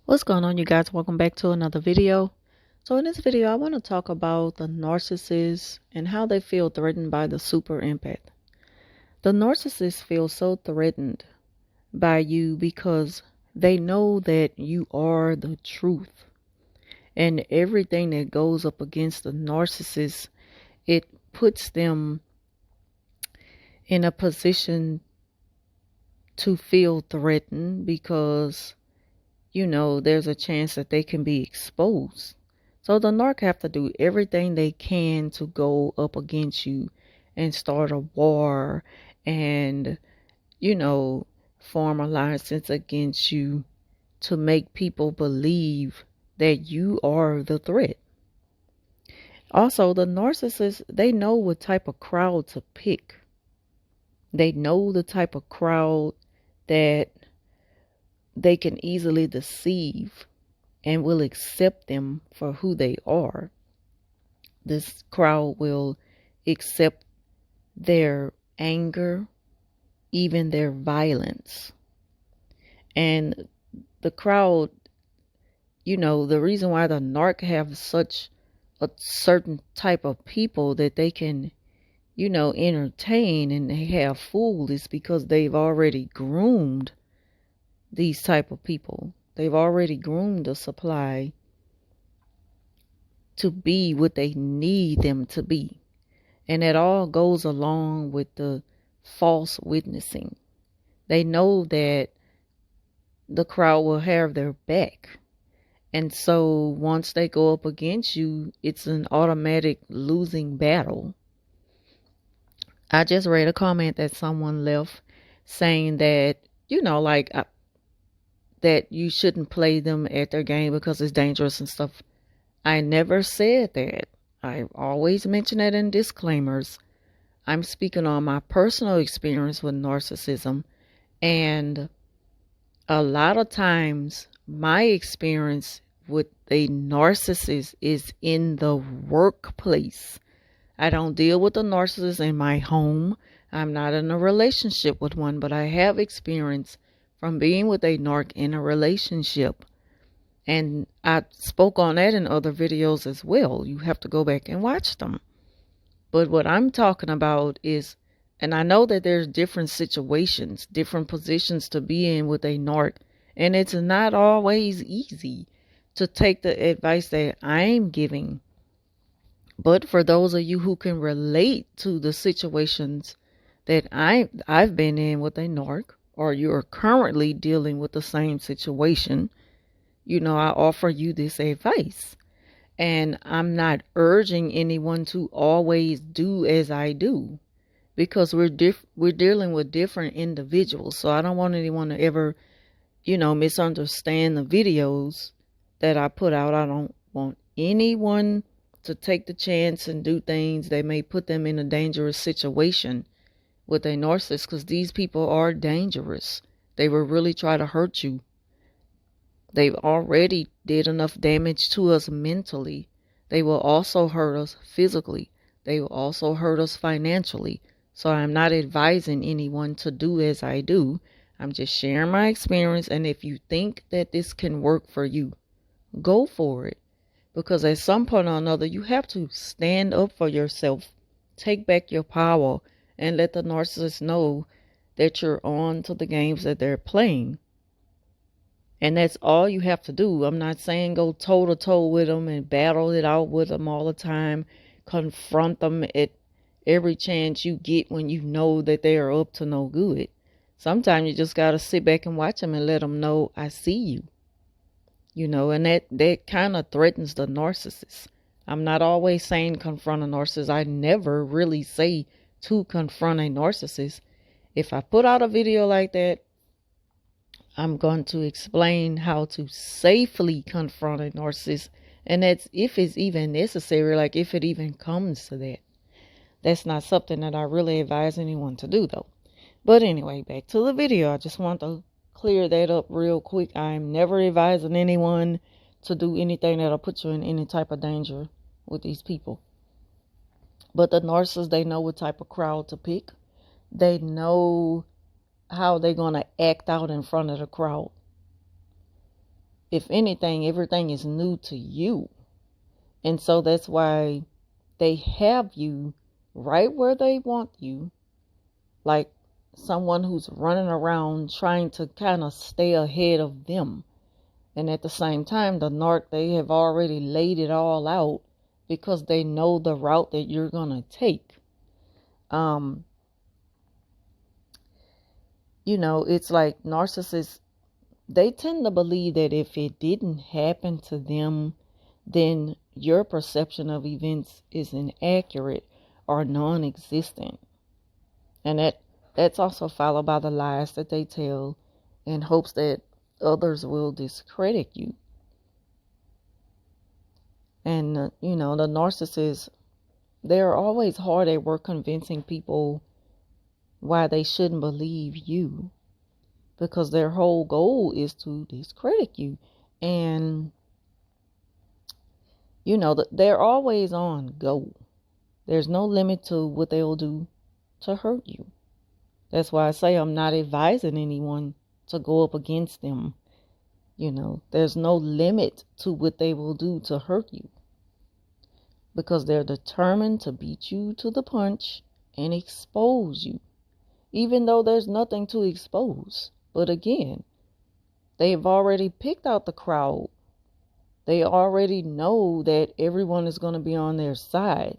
What's going on, you guys? Welcome back to another video. So in this video, I want to talk about the narcissists and how they feel threatened by the super empath. The narcissists feel so threatened by you because they know that you are the truth. And everything that goes up against the narcissist, it puts them in a position to feel threatened because there's a chance that they can be exposed. So the narc have to do everything they can to go up against you and start a war and, form alliances against you to make people believe that you are the threat. Also, the narcissists, they know what type of crowd to pick. They know the type of crowd that they can easily deceive and will accept them for who they are. This crowd will accept their anger, even their violence. And the crowd, the reason why the narc have such a certain type of people that they can, entertain and they have fooled is because they've already groomed these type of people. They've already groomed the supply to be what they need them to be. And it all goes along with the false witnessing. They know that the crowd will have their back. And so once they go up against you, it's an automatic losing battle. I just read a comment that someone left saying that, that you shouldn't play them at their game because it's dangerous and stuff. I never said that. I always mention that in disclaimers. I'm speaking on my personal experience with narcissism. And a lot of times my experience with a narcissist is in the workplace. I don't deal with a narcissist in my home. I'm not in a relationship with one, but I have experience from being with a narc in a relationship. And I spoke on that in other videos as well. You have to go back and watch them. But what I'm talking about is, and I know that there's different situations, different positions to be in with a narc. And it's not always easy to take the advice that I'm giving. But for those of you who can relate to the situations that I've been in with a narc, or you're currently dealing with the same situation, I offer you this advice. And I'm not urging anyone to always do as I do, because we're dealing with different individuals. So I don't want anyone to ever, misunderstand the videos that I put out. I don't want anyone to take the chance and do things that may put them in a dangerous situation with a narcissist, because these people are dangerous. They will really try to hurt you. They've already did enough damage to us mentally. They will also hurt us physically. They will also hurt us financially. So I'm not advising anyone to do as I do. I'm just sharing my experience. And if you think that this can work for you, go for it. Because at some point or another, you have to stand up for yourself. Take back your power and let the narcissist know that you're on to the games that they're playing. And that's all you have to do. I'm not saying go toe to toe with them and battle it out with them all the time. Confront them at every chance you get when you know that they are up to no good. Sometimes you just got to sit back and watch them and let them know, I see you. And that kind of threatens the narcissist. I'm not always saying confront a narcissist. I never really say to confront a narcissist. If I put out a video like that, I'm going to explain how to safely confront a narcissist. And that's if it's even necessary, like if it even comes to that. That's not something that I really advise anyone to do, though. But anyway, back to the video. I just want to clear that up real quick. I'm never advising anyone to do anything that'll put you in any type of danger with these people. But the narcissists, they know what type of crowd to pick. They know how they're going to act out in front of the crowd. if anything, everything is new to you. And so that's why they have you right where they want you, like someone who's running around trying to kind of stay ahead of them. And at the same time, the narc, they have already laid it all out because they know the route that you're going to take. It's like narcissists, they tend to believe that if it didn't happen to them, then your perception of events is inaccurate or non-existent. And that's also followed by the lies that they tell in hopes that others will discredit you. And, the narcissists, they're always hard at work convincing people why they shouldn't believe you, because their whole goal is to discredit you. And, they're always on go. There's no limit to what they'll do to hurt you. That's why I say I'm not advising anyone to go up against them. There's no limit to what they will do to hurt you, because they're determined to beat you to the punch and expose you, even though there's nothing to expose. But again, they've already picked out the crowd. They already know that everyone is going to be on their side.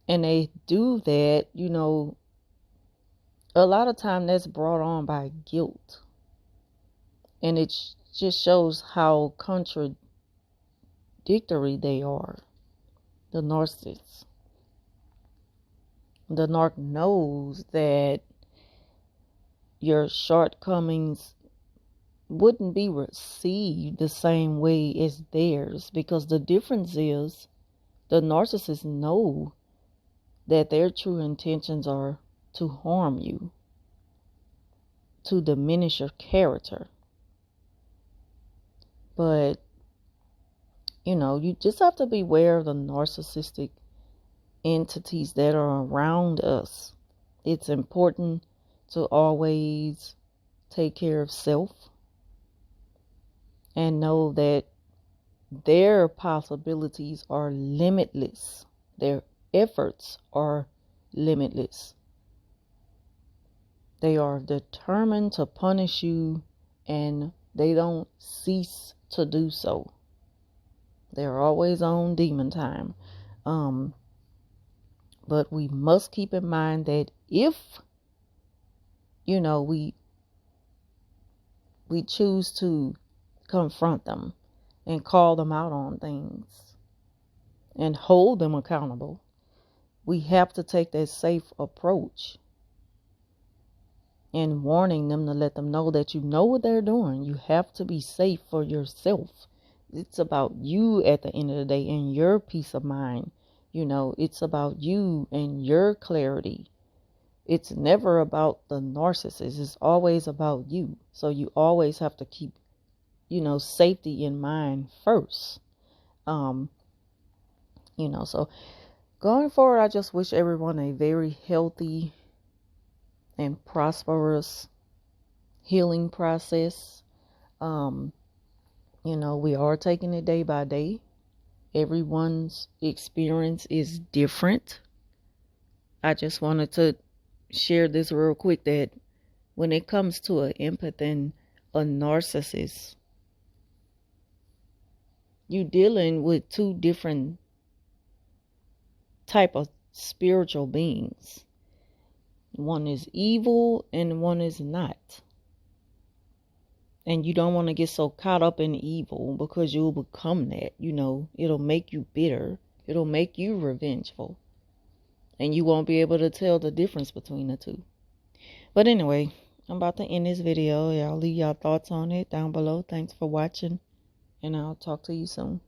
And they do that, a lot of time that's brought on by guilt. And it just shows how contradictory they are, the narcissists. The narc knows that your shortcomings wouldn't be received the same way as theirs, because the difference is the narcissists know that their true intentions are to harm you, to diminish your character. But, you just have to be aware of the narcissistic entities that are around us. It's important to always take care of self and know that their possibilities are limitless. Their efforts are limitless. They are determined to punish you, and they don't cease to do so. They're always on demon time. But we must keep in mind that if, we choose to confront them and call them out on things and hold them accountable, we have to take that safe approach and warning them to let them know that you know what they're doing. You have to be safe for yourself. It's about you at the end of the day and your peace of mind. It's about you and your clarity. It's never about the narcissist. It's always about you. So you always have to keep, safety in mind first. So going forward, I just wish everyone a very healthy and prosperous healing process. We are taking it day by day. Everyone's experience is different. I just wanted to share this real quick, that when it comes to an empath and a narcissist, you're dealing with two different type of spiritual beings. One is evil and one is not. And you don't want to get so caught up in evil, because you'll become that. It'll make you bitter. It'll make you revengeful. And you won't be able to tell the difference between the two. But anyway, I'm about to end this video. Y'all leave y'all thoughts on it down below. Thanks for watching. And I'll talk to you soon.